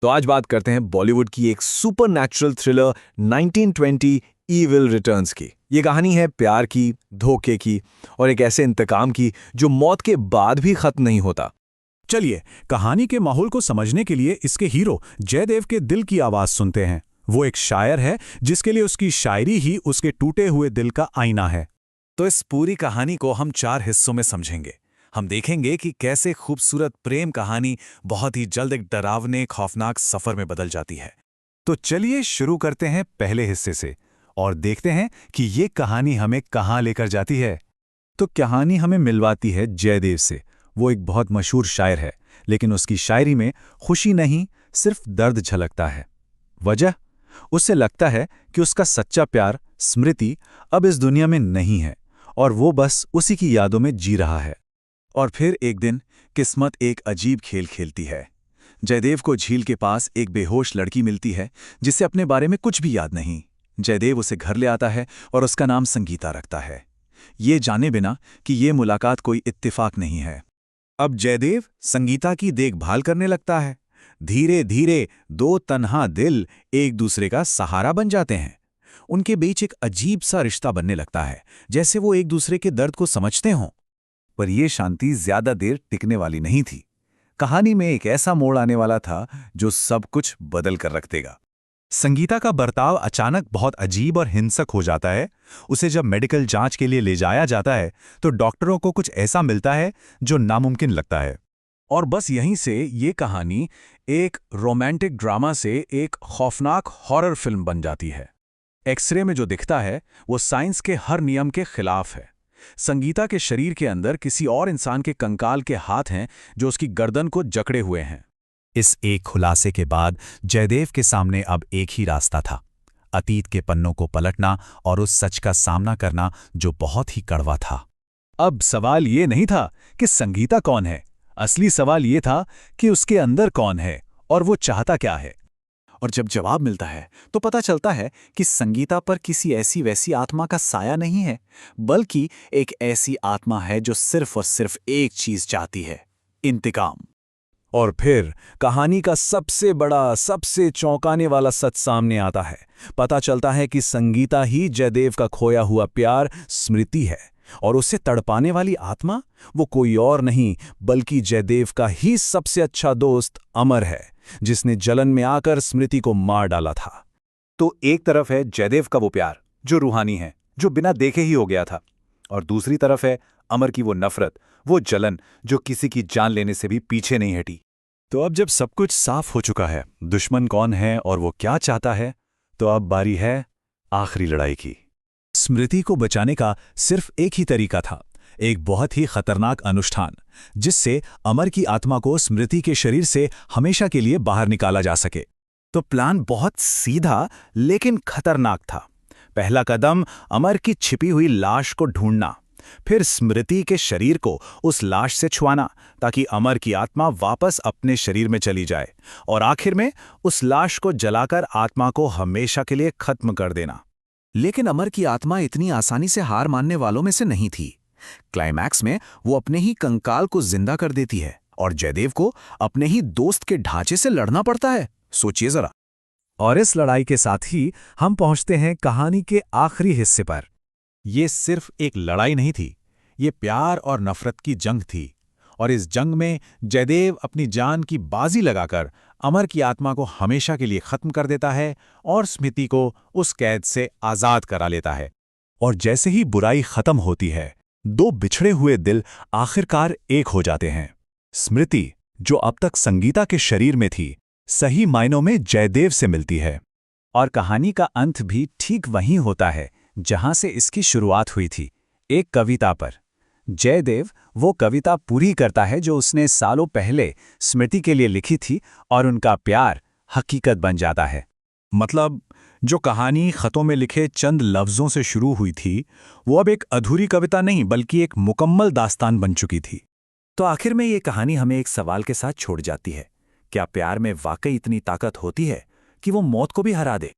तो आज बात करते हैं बॉलीवुड की एक सुपरनैचुरल थ्रिलर 1920 ईविल रिटर्न्स की। ये कहानी है प्यार की, धोखे की और एक ऐसे इंतकाम की जो मौत के बाद भी खत्म नहीं होता। चलिए, कहानी के माहौल को समझने के लिए इसके हीरो जयदेव के दिल की आवाज सुनते हैं। वो एक शायर है जिसके लिए उसकी शायरी ही उसके टूटे हुए दिल का आईना है। तो इस पूरी कहानी को हम 4 हिस्सों में समझेंगे। हम देखेंगे कि कैसे खूबसूरत प्रेम कहानी बहुत ही जल्द एक डरावने, खौफनाक सफर में बदल जाती है। तो चलिए शुरू करते हैं पहले हिस्से से और देखते हैं कि ये कहानी हमें कहाँ लेकर जाती है। तो कहानी हमें मिलवाती है जयदेव से। वो एक बहुत मशहूर शायर है, लेकिन उसकी शायरी में खुशी नहीं, सिर्फ दर्द झलकता है। वजह? उससे लगता है कि उसका सच्चा प्यार स्मृति अब इस दुनिया में नहीं है और वो बस उसी की यादों में जी रहा है। और फिर एक दिन किस्मत एक अजीब खेल खेलती है। जयदेव को झील के पास एक बेहोश लड़की मिलती है जिसे अपने बारे में कुछ भी याद नहीं। जयदेव उसे घर ले आता है और उसका नाम संगीता रखता है, ये जाने बिना कि ये मुलाकात कोई इत्तेफाक नहीं है। अब जयदेव संगीता की देखभाल करने लगता है। धीरे धीरे 2 तन्हा दिल एक दूसरे का सहारा बन जाते हैं। उनके बीच एक अजीब सा रिश्ता बनने लगता है, जैसे वो एक दूसरे के दर्द को समझते हों। पर यह शांति ज्यादा देर टिकने वाली नहीं थी। कहानी में एक ऐसा मोड़ आने वाला था जो सब कुछ बदल कर रख देगा। संगीता का बर्ताव अचानक बहुत अजीब और हिंसक हो जाता है। उसे जब मेडिकल जांच के लिए ले जाया जाता है तो डॉक्टरों को कुछ ऐसा मिलता है जो नामुमकिन लगता है। और बस यहीं से ये कहानी एक रोमांटिक ड्रामा से एक खौफनाक हॉरर फिल्म बन जाती है। एक्सरे में जो दिखता है वो साइंस के हर नियम के खिलाफ है। संगीता के शरीर के अंदर किसी और इंसान के कंकाल के हाथ हैं जो उसकी गर्दन को जकड़े हुए हैं। इस एक खुलासे के बाद जयदेव के सामने अब एक ही रास्ता था, अतीत के पन्नों को पलटना और उस सच का सामना करना जो बहुत ही कड़वा था। अब सवाल ये नहीं था कि संगीता कौन है, असली सवाल ये था कि उसके अंदर कौन है और वो चाहता क्या है। और जब जवाब मिलता है तो पता चलता है कि संगीता पर किसी ऐसी वैसी आत्मा का साया नहीं है, बल्कि एक ऐसी आत्मा है जो सिर्फ और सिर्फ एक चीज चाहती है, इंतकाम। और फिर कहानी का सबसे बड़ा, सबसे चौंकाने वाला सच सामने आता है। पता चलता है कि संगीता ही जयदेव का खोया हुआ प्यार स्मृति है और उसे तड़पाने वाली आत्मा वो कोई और नहीं बल्कि जयदेव का ही सबसे अच्छा दोस्त अमर है, जिसने जलन में आकर स्मृति को मार डाला था। तो एक तरफ है जयदेव का वो प्यार जो रूहानी है, जो बिना देखे ही हो गया था, और दूसरी तरफ है अमर की वो नफरत, वो जलन जो किसी की जान लेने से भी पीछे नहीं हटी। तो अब जब सब कुछ साफ हो चुका है, दुश्मन कौन है और वो क्या चाहता है, तो अब बारी है आखिरी लड़ाई की। स्मृति को बचाने का सिर्फ एक ही तरीका था, एक बहुत ही खतरनाक अनुष्ठान जिससे अमर की आत्मा को स्मृति के शरीर से हमेशा के लिए बाहर निकाला जा सके। तो प्लान बहुत सीधा लेकिन खतरनाक था। पहला कदम अमर की छिपी हुई लाश को ढूंढना, फिर स्मृति के शरीर को उस लाश से छुआना ताकि अमर की आत्मा वापस अपने शरीर में चली जाए, और आखिर में उस लाश को जलाकर आत्मा को हमेशा के लिए खत्म कर देना। लेकिन अमर की आत्मा इतनी आसानी से हार मानने वालों में से नहीं थी। क्लाइमैक्स में वो अपने ही कंकाल को जिंदा कर देती है और जयदेव को अपने ही दोस्त के ढांचे से लड़ना पड़ता है। सोचिए जरा। और इस लड़ाई के साथ ही हम पहुंचते हैं कहानी के आखिरी हिस्से पर। ये सिर्फ एक लड़ाई नहीं थी, ये प्यार और नफरत की जंग थी, और इस जंग में जयदेव अपनी जान की बाजी लगाकर अमर की आत्मा को हमेशा के लिए खत्म कर देता है और स्मृति को उस कैद से आजाद करा लेता है। और जैसे ही बुराई खत्म होती है, 2 बिछड़े हुए दिल आखिरकार एक हो जाते हैं। स्मृति, जो अब तक संगीता के शरीर में थी, सही मायनों में जयदेव से मिलती है। और कहानी का अंत भी ठीक वहीं होता है जहां से इसकी शुरुआत हुई थी, एक कविता पर। जयदेव वो कविता पूरी करता है जो उसने सालों पहले स्मृति के लिए लिखी थी, और उनका प्यार हकीकत बन जाता है। मतलब जो कहानी खतों में लिखे चंद लफ्जों से शुरू हुई थी, वो अब एक अधूरी कविता नहीं बल्कि एक मुकम्मल दास्तान बन चुकी थी। तो आखिर में ये कहानी हमें एक सवाल के साथ छोड़ जाती है, क्या प्यार में वाकई इतनी ताकत होती है कि वो मौत को भी हरा दे?